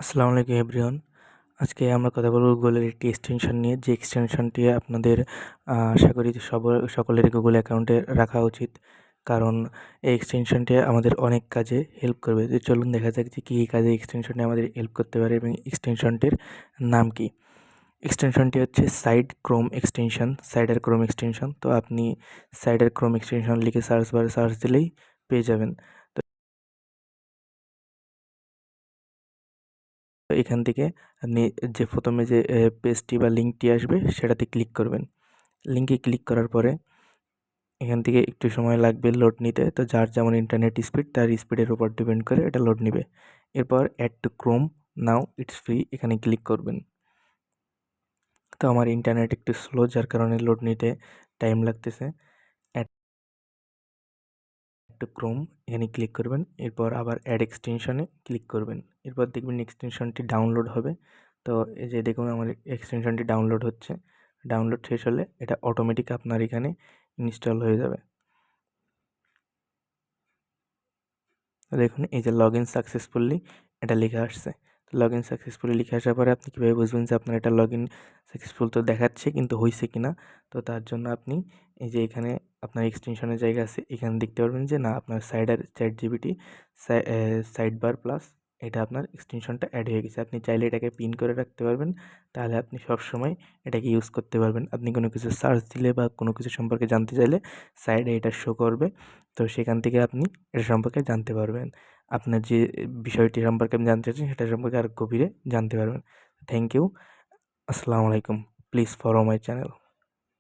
আসসালামু আলাইকুম এভরিওয়ান। আজকে আমরা কথা বলব গুগলের একটি এক্সটেনশন নিয়ে, যে এক্সটেনশনটি আপনাদের আশা করি যে সকলেরই গুগল অ্যাকাউন্টে রাখা উচিত। কারণ এই এক্সটেনশনটি আমাদের অনেক কাজে হেল্প করবে। তো চলুন দেখা যাক যে কী কাজে এক্সটেনশনটি আমাদের হেল্প করতে পারে এবং এক্সটেনশনটির নাম কী। এক্সটেনশনটি হচ্ছে Sider Chrome extension, Sider Chrome extension. তো আপনি সাইডার ক্রোম এক্সটেনশন লিখে সার্চ বারে সার্চ দিলেই পেয়ে যাবেন। তো এখান থেকে আপনি যে প্রথমে যে পেজটি বা লিঙ্কটি আসবে সেটাতে ক্লিক করবেন। লিঙ্কে ক্লিক করার পরে এখান থেকে একটু সময় লাগবে লোড নিতে। তো যার যেমন ইন্টারনেট স্পিড তার স্পিডের উপর ডিপেন্ড করে এটা লোড নিবে। এরপর add to Chrome now it's free এখানে ক্লিক করবেন। তো আমার ইন্টারনেট একটু স্লো, যার কারণে লোড নিতে টাইম লাগতেছে। অ্যাড টু ক্রোম এখানে ক্লিক করবেন। এরপর আবার অ্যাড এক্সটেনশনে ক্লিক করবেন। এরপর দেখবেন এক্সটেনশনটি ডাউনলোড হবে। তো এই যে দেখুন আমার এক্সটেনশনটি ডাউনলোড হচ্ছে। ডাউনলোড শেষ হলে এটা অটোমেটিক আপনার এখানে ইনস্টল হয়ে যাবে। দেখুন এই যে লগ ইন সাকসেসফুলি এটা লিখে আসছে। লগ ইন সাকসেসফুলি লিখে আসার পরে আপনি কীভাবে বুঝবেন যে আপনার এটা লগ ইন সাকসেসফুল? তো দেখাচ্ছে কিন্তু হয়েছে কি না। তো তার জন্য আপনি এই যে এখানে আপনার এক্সটেনশনের জায়গা আছে, এখানে দেখতে পারবেন যে না আপনার chat GPT side bar plus এটা আপনার এক্সটেনশনটা অ্যাড হয়ে গেছে। আপনি চাইলে এটাকে পিন করে রাখতে পারবেন, তাহলে আপনি সবসময় এটাকে ইউজ করতে পারবেন। আপনি কোনো কিছু সার্চ দিলে বা কোনো কিছু সম্পর্কে জানতে চাইলে সাইডে এটা শো করবে। তো সেখান থেকে আপনি এটা সম্পর্কে জানতে পারবেন। আপনার যে বিষয়টি সম্পর্কে আপনি জানতে চাচ্ছেন সেটা সম্পর্কে আরও গভীরে জানতে পারবেন। Thank you. আসসালামু আলাইকুম। Please follow my channel.